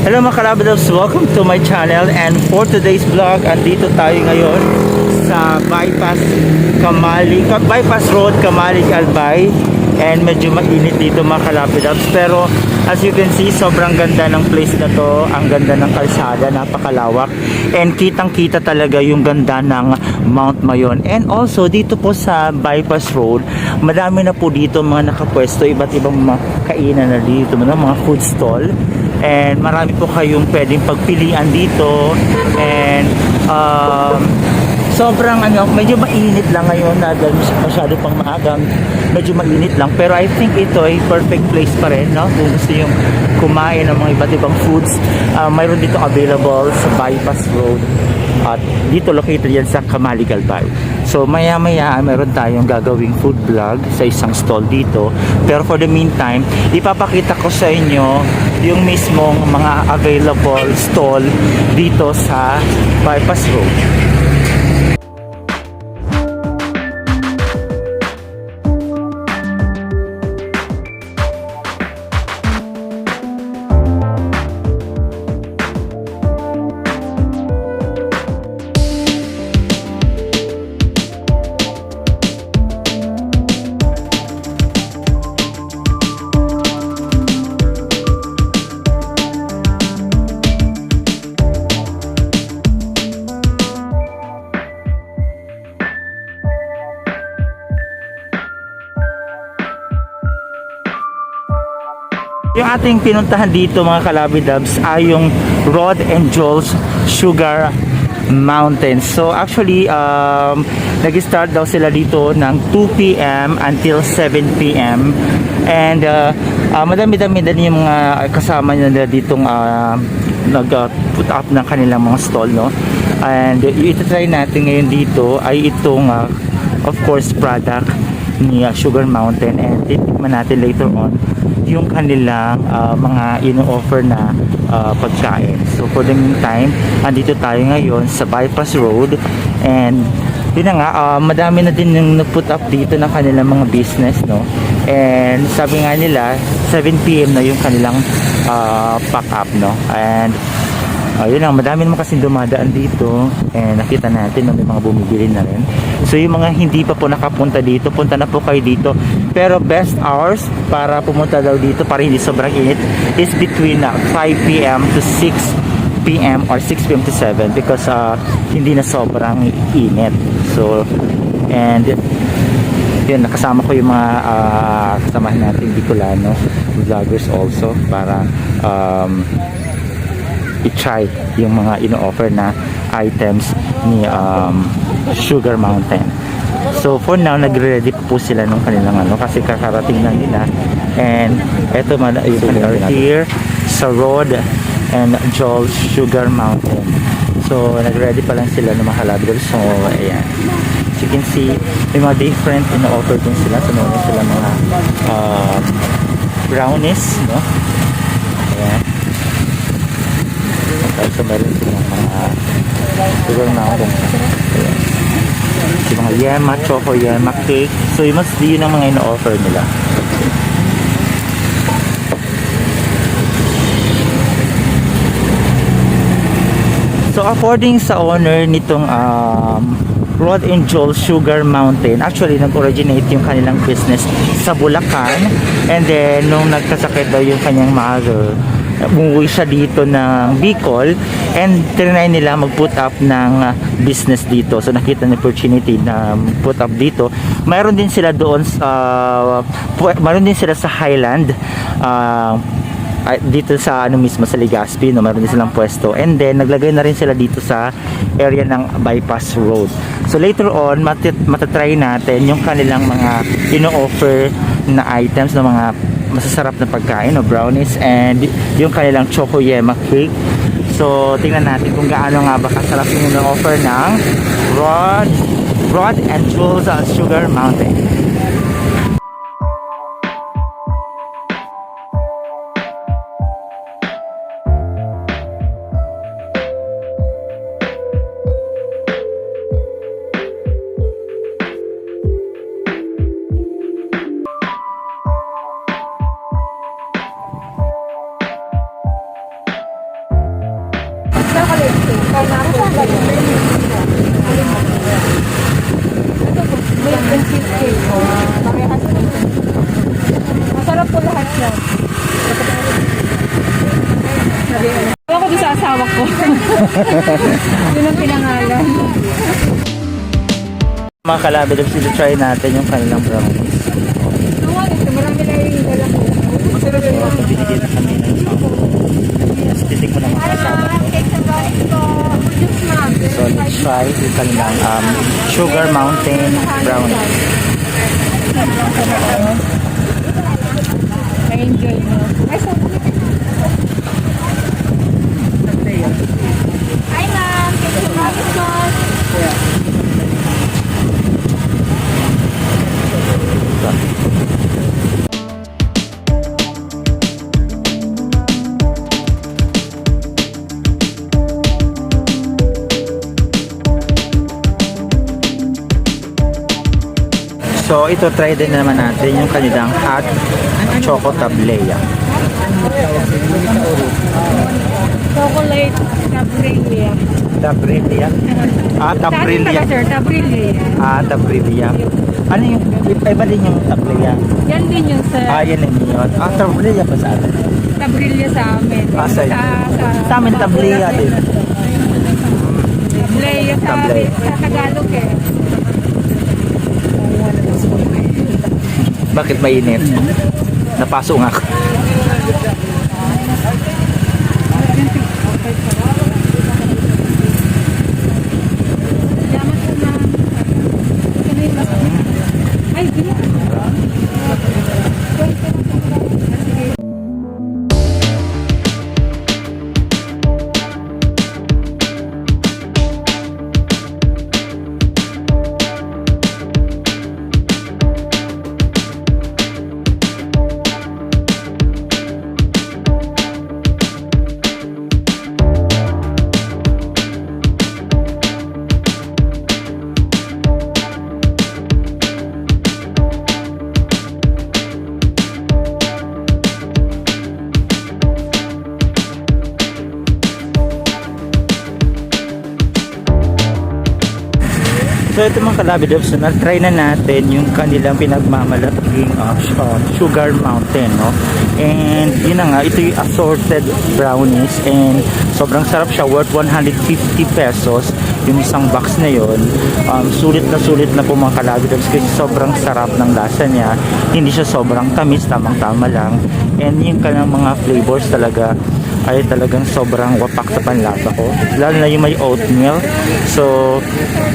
Hello mga kalabadabs, welcome to my channel, and for today's vlog, andito tayo ngayon sa Bypass Road, Camalig Albay, and medyo mainit dito mga kalabadabs, pero as you can see, sobrang ganda ng place na to, ang ganda ng kalsada, napakalawak, and kitang kita talaga yung ganda ng Mount Mayon. And also dito po sa Bypass Road, madami na po dito mga nakapwesto, iba't ibang mga kainan na dito, mga food stall. And marami po kayong pwedeng pagpilian dito. And sobrang medyo mainit lang ngayon na dahil masyado pang maagang, medyo mainit lang, pero I think ito ay perfect place pa rin, no? Kung gusto yung kumain ng mga iba't ibang foods, mayroon dito available sa Bypass Road at dito located yan sa Camalig Albay. So maya maya meron tayong gagawing food vlog sa isang stall dito, pero for the meantime ipapakita ko sa inyo yung mismong mga available stall dito sa Bypass Road. Yung ating pinuntahan dito mga kalabidabs ay yung Rod and Jol'S Sugar Mountain. So actually nag-start daw sila dito ng 2 p.m. until 7 p.m. and madami-dami din yung mga kasama nila ditong nag-put up ng kanilang mga stall, no? And ito-try natin ngayon dito ay itong of course product ni Sugar Mountain, and titikman natin later on yung kanilang mga ino-offer na pagkain. So for the meantime, andito tayo ngayon sa Bypass Road, and yun na nga, madami na din yung put up dito ng kanilang mga business, no? And sabi nga nila 7 p.m. na yung kanilang pack up, no? And yun lang, madami naman kasi dumadaan dito, and nakita natin na may mga bumibili na rin. So yung mga hindi pa po nakapunta dito, punta na po kayo dito. Pero best hours para pumunta daw dito para hindi sobrang init is between 5 p.m. to 6 p.m. or 6 p.m. to 7 because hindi na sobrang init. So and yun, nakasama ko yung mga kasamahan natin Bicolano vloggers also para i-try yung mga ino-offer na items ni Sugar Mountain. So for now, nagre-ready po sila nung kanilang kasi kakarating lang nila. And eto man yung kanilang here sa Rod and Jol'S Sugar Mountain. So nagre-ready pa lang sila ng mga halabdol. So ayan, as you can see, may mga different ino-offer din sila. So meron sila mga brownies, no? Ayan. So meron silang mga Sugar Mountain, yung mga yema, choco yema cake. So yun ang mga ino-offer nila. So according sa owner nitong Rod and Jol'S Sugar Mountain, actually nag-originate yung kanilang business sa Bulacan, and then nung nagkasakit daw yung kanyang mother, umuwi siya dito ng Bicol, and trinay nila mag-put up ng business dito. So nakita ng opportunity na put up dito. Mayroon din sila doon mayroon din sila sa Highland, dito sa mismo sa Legazpi, no? Mayroon din silang pwesto, and then naglagay na rin sila dito sa area ng Bypass Road. So later on matatry natin yung kanilang mga ino-offer na items na mga masasarap na pagkain, no? Brownies and yung kanilang choco yema cake. So tingnan natin kung gaano nga ba kasarap yung offer ng Rod and Jol'S Sugar Mountain. Masarap po lahat yan. Ewan ko doon sa asawa ko. Yun ang pinangalan. Mga kalabidabs, try natin yung kanilang brownies. Marami na yung dala ko. Binigyan na kami ng mas titik mo naman kasama ko. So let's try yung kanilang Sugar Mountain brownies. Na-enjoy mo. Ay, so hi ma'am, thank you very much. So ito, try din naman natin yung kanilang hot choco tablea. Chocolate Tabrilia. Tabrilia? Tabrilia. Sir, Tabrilia. Tabrilia. Ano yung, iba din yung tablea? Yan din yung sir. Yan din yun. Tabrilia pa sa atin. Tabrilia sa amin. Sa amin tablea din. Tablea sa Tagalog eh. Bakit mainit? Napaso nga ako. Ay, So ito mga kalabidabs, na-try na natin yung kanilang pinagmamalaging Sugar Mountain, no? And yun na nga, ito yung assorted brownies and sobrang sarap siya, worth 150 pesos yung isang box na yun. Sulit na po mga kalabidabs kasi sobrang sarap ng lasa niya, hindi siya sobrang tamis, tamang-tama lang, and yung kanilang mga flavors talaga ay talagang sobrang wapak sa panlasa ko, lalo na yung may oatmeal. So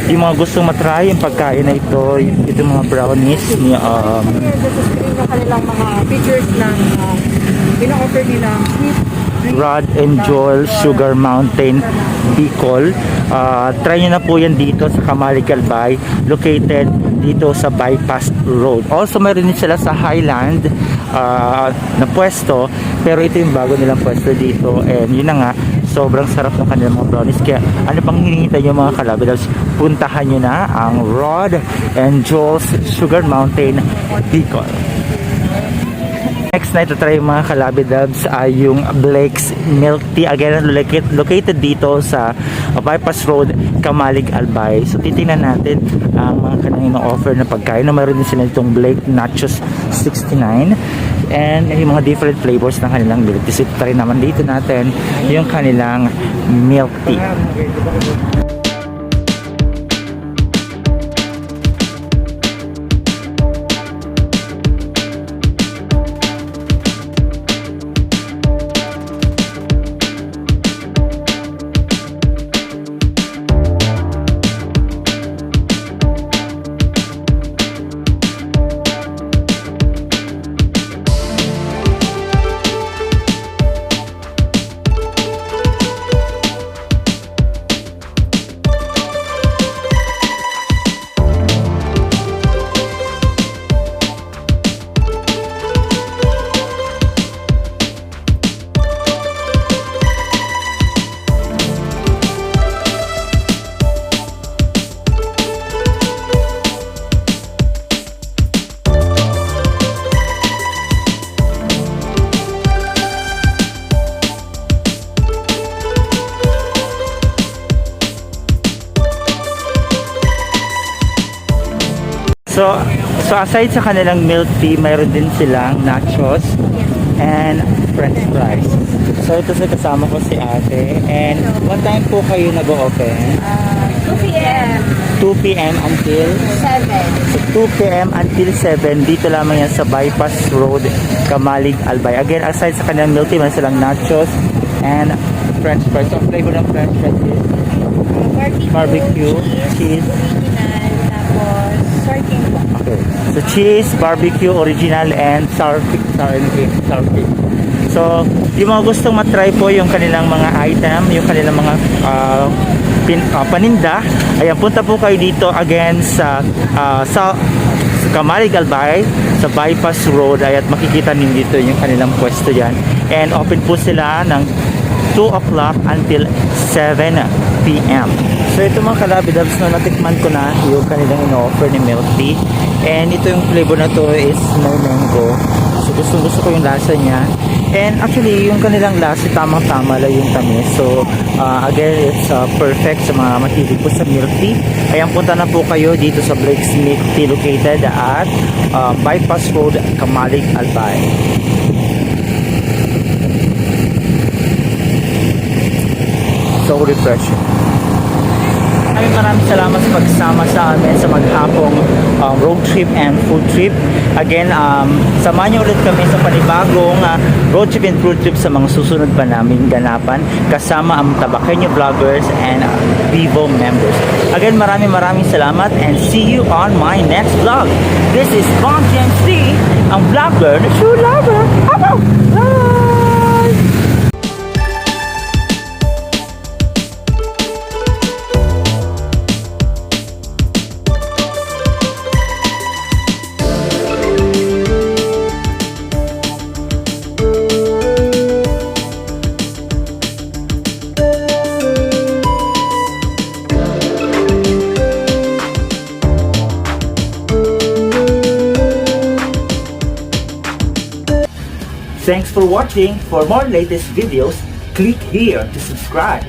yung mga gustong matry yung pagkain na ito, itong mga brownies ni yung kanilang mga features ng pina-offer nila Rod and Jol'S Sugar Mountain Bicol. Try nyo na po yan dito sa Camalig Albay, located dito sa Bypass Road. Also meron din sila sa Highland na pwesto, pero ito yung bago nilang pwesto dito, and yun na nga, sobrang sarap ng kanilang mga brownies. Kaya ano pang hinihintay nyo mga kalabidabs, puntahan nyo na ang Rod and Jol'S Sugar Mountain Bicol. Next na ito-try mga kalabidabs ay yung Blake's Milktea, again located dito sa Bypass Road, Camalig Albay. So titingnan natin ang mga kanilang offer na pagkain. Mayroon din sila itong Blake Nachos 69 and yung mga different flavors ng kanilang milk tea. So try naman dito natin yung kanilang milk tea. So aside sa kanilang milk tea, mayroon din silang nachos and french fries. So ito sa kasama ko si ate. And what time po kayo nag-open? 2 p.m. 2 p.m. until? 7. So 2 p.m. until 7, dito lamang yan sa Bypass Road, Camalig Albay. Again, aside sa kanilang milk tea, mayroon silang nachos and french fries. So flavor ng french fries is barbecue, cheese. Original, tapos sorting po. Okay. So cheese, barbecue, original, and sour cream. So, yung mga gustong matry po yung kanilang mga item, yung kanilang mga paninda, ayan, punta po kayo dito again sa Camalig Albay, sa Bypass Road, at makikita ninyo dito yung kanilang pwesto yan. And open po sila ng 2 o'clock until 7 p.m. So ito mga kalabidabs, no, natikman ko na yung kanilang ino-offer ni milk tea. And ito yung flavor na to is may mango. So gusto ko yung lasa niya. And actually yung kanilang lasa tamang-tama lang yung tamis. So again, it's perfect sa mga mahilig po sa milk tea. Ayan, punta na po kayo dito sa Blake's Milk Tea located at Bypass Road, Camalig Albay. So refreshing. Maraming salamat sa pagsama sa amin sa maghapong road trip and food trip. Again, samahan niyo ulit kami sa panibagong road trip and food trip sa mga susunod pa naming ganapan kasama ang Tabaqueño vloggers and Vivo members. Again, maraming salamat and see you on my next vlog. This is Mom James C, ang vlogger na true lover. Bye! Thanks for watching. For more latest videos, click here to subscribe.